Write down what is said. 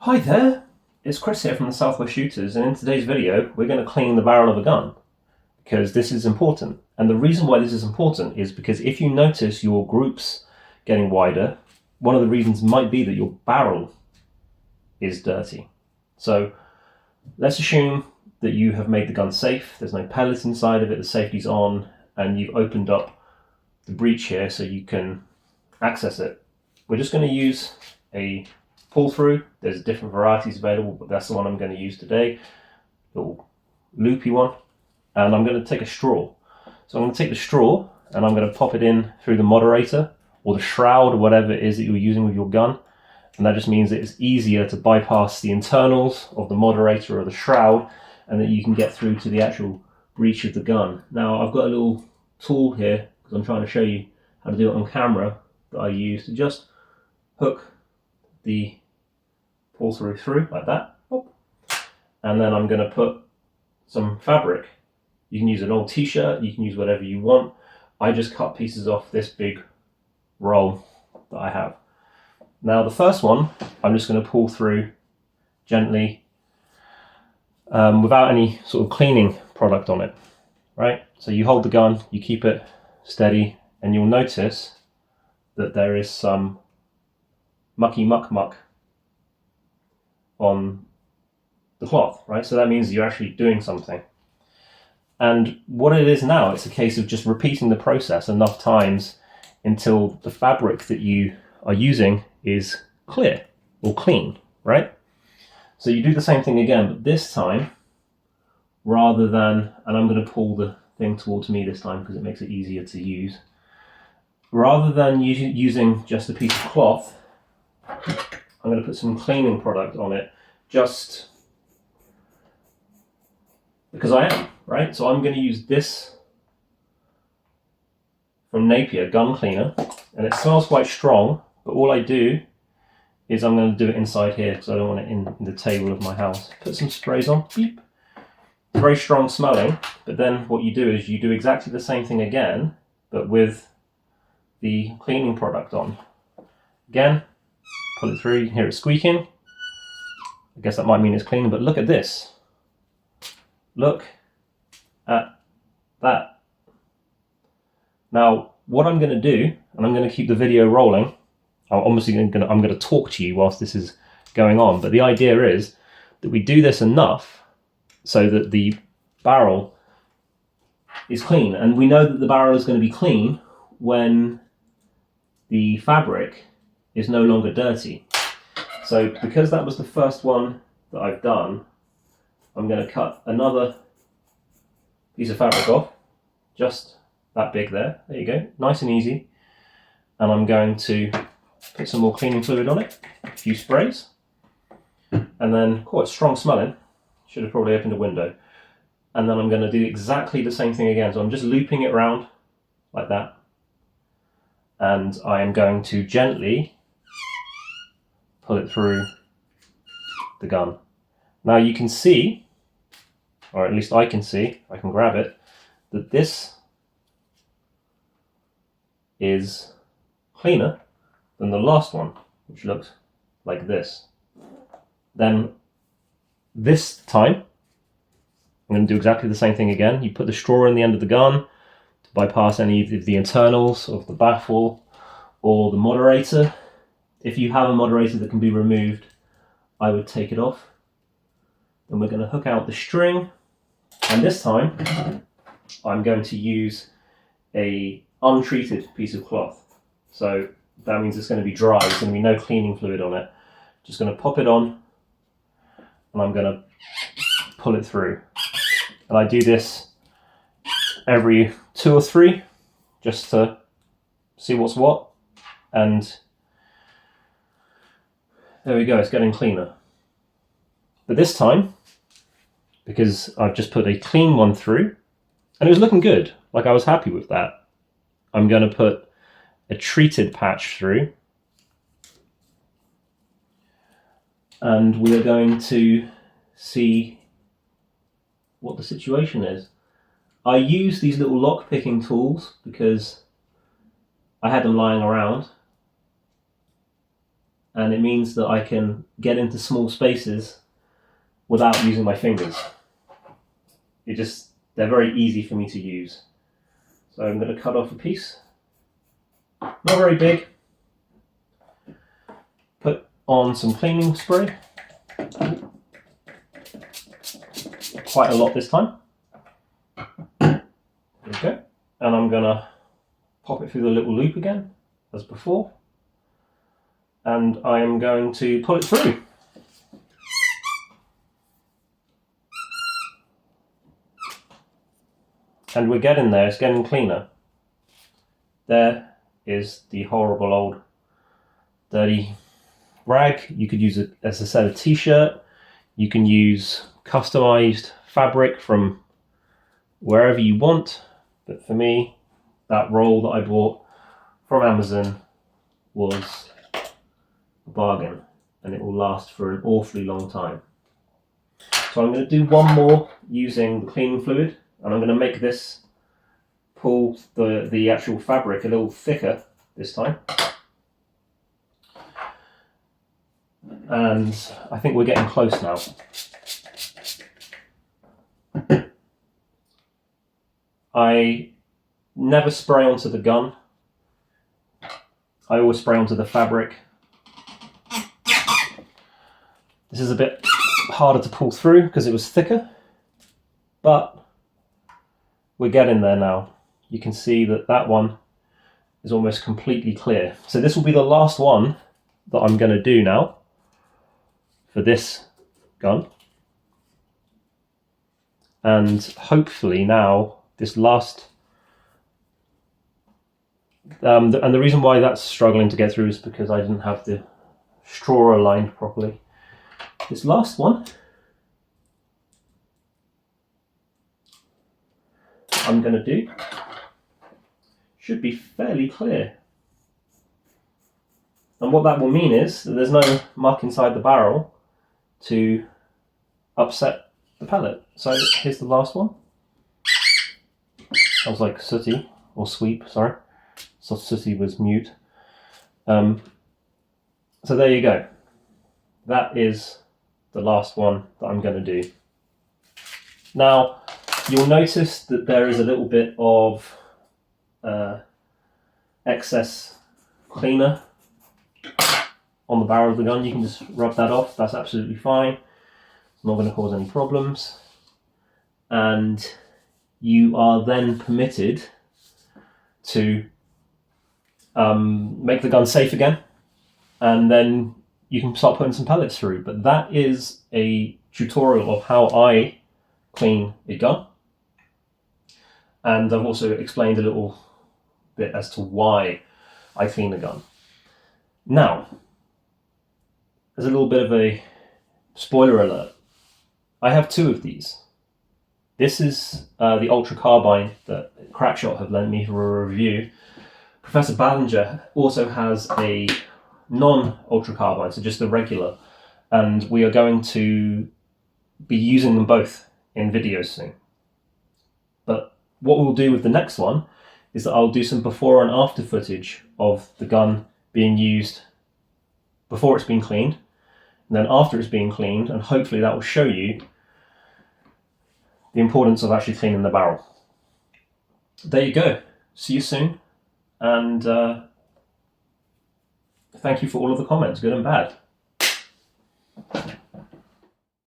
Hi there, it's Chris here from the Southwest Shooters, and in today's video we're going to clean the barrel of a gun because this is important. And the reason why this is important is because if you notice your groups getting wider, one of the reasons might be that your barrel is dirty. So let's assume that you have made the gun safe, there's no pellets inside of it, the safety's on, and you've opened up the breech here so you can access it. We're just going to use a pull through. There's different varieties available, but that's the one I'm going to use today. Little loopy one. And I'm going to take a straw. So I'm going to take the straw and I'm going to pop it in through the moderator or the shroud or whatever it is that you're using with your gun. And that just means that it's easier to bypass the internals of the moderator or the shroud and that you can get through to the actual breech of the gun. Now I've got a little tool here because I'm trying to show you how to do it on camera that I use to just hook the pull through like that, and then I'm going to put some fabric. You can use an old t-shirt, you can use whatever you want. I just cut pieces off this big roll that I have. Now the first one I'm just going to pull through gently without any sort of cleaning product on it, right? So you hold the gun, you keep it steady, and you'll notice that there is some mucky muck on the cloth, right? So that means you're actually doing something. And what it is now, it's a case of just repeating the process enough times until the fabric that you are using is clear or clean, right? So you do the same thing again, but this time, rather than, and I'm going to pull the thing towards me this time because it makes it easier to use, rather than using just a piece of cloth, I'm going to put some cleaning product on it, just because I am, right? So I'm going to use this from Napier Gun Cleaner, and it smells quite strong, but all I do is I'm going to do it inside here because I don't want it in the table of my house. Put some sprays on, beep. It's very strong smelling, but then what you do is you do exactly the same thing again, but with the cleaning product on. Again, pull it through, you can hear it squeaking. I guess that might mean it's cleaning, but look at this. Look at that. Now, what I'm going to do, and I'm going to keep the video rolling, I'm going to talk to you whilst this is going on, but the idea is that we do this enough so that the barrel is clean. And we know that the barrel is going to be clean when the fabric is no longer dirty. So because that was the first one that I've done, I'm going to cut another piece of fabric off, just that big there. There you go, nice and easy. And I'm going to put some more cleaning fluid on it, a few sprays, and then quite strong smelling. Should have probably opened a window. And then I'm going to do exactly the same thing again. So I'm just looping it around like that. And I am going to gently pull it through the gun. Now you can see, or at least I can see, I can grab it, that this is cleaner than the last one, which looks like this. Then this time, I'm going to do exactly the same thing again. You put the straw in the end of the gun to bypass any of the internals of the baffle or the moderator. If you have a moderator that can be removed, I would take it off. Then we're going to hook out the string, and this time I'm going to use a untreated piece of cloth. So that means it's going to be dry, there's going to be no cleaning fluid on it. Just going to pop it on, and I'm going to pull it through. And I do this every 2 or 3, just to see what's what, and there we go, it's getting cleaner. But this time, because I've just put a clean one through, and it was looking good, like I was happy with that, I'm going to put a treated patch through, and we are going to see what the situation is. I use these little lock picking tools because I had them lying around, and it means that I can get into small spaces without using my fingers. They're very easy for me to use. So I'm going to cut off a piece, not very big, put on some cleaning spray, quite a lot this time. There we go. And I'm going to pop it through the little loop again, as before. And I am going to pull it through. And we're getting there, it's getting cleaner. There is the horrible old dirty rag. You could use it, as I said, a t-shirt. You can use customized fabric from wherever you want. But for me, that roll that I bought from Amazon was a bargain, and it will last for an awfully long time. So I'm going to do one more using the cleaning fluid, and I'm going to make this pull the actual fabric a little thicker this time. And I think we're getting close now. I never spray onto the gun. I always spray onto the fabric. This is a bit harder to pull through because it was thicker, but we're getting there now. You can see that that one is almost completely clear. So this will be the last one that I'm going to do now for this gun. And hopefully now this last, and the reason why that's struggling to get through is because I didn't have the straw aligned properly. This last one, I'm going to do, should be fairly clear. And what that will mean is that there's no muck inside the barrel to upset the pellet. So here's the last one. Sounds like sooty, or sweep, sorry. So sooty was mute. So there you go. That is the last one that I'm going to do. Now, you'll notice that there is a little bit of excess cleaner on the barrel of the gun. You can just rub that off, that's absolutely fine. It's not going to cause any problems. And you are then permitted to make the gun safe again, and then you can start putting some pellets through. But that is a tutorial of how I clean a gun. And I've also explained a little bit as to why I clean a gun. Now, there's a little bit of a spoiler alert. I have two of these. This is the Ultra Carbine that Crackshot have lent me for a review. Professor Ballinger also has a non-Ultra Carbine, so just the regular, and we are going to be using them both in videos soon. But what we'll do with the next one is that I'll do some before and after footage of the gun being used before it's been cleaned, and then after it's being cleaned, and hopefully that will show you the importance of actually cleaning the barrel. There you go. See you soon, and thank you for all of the comments, good and bad.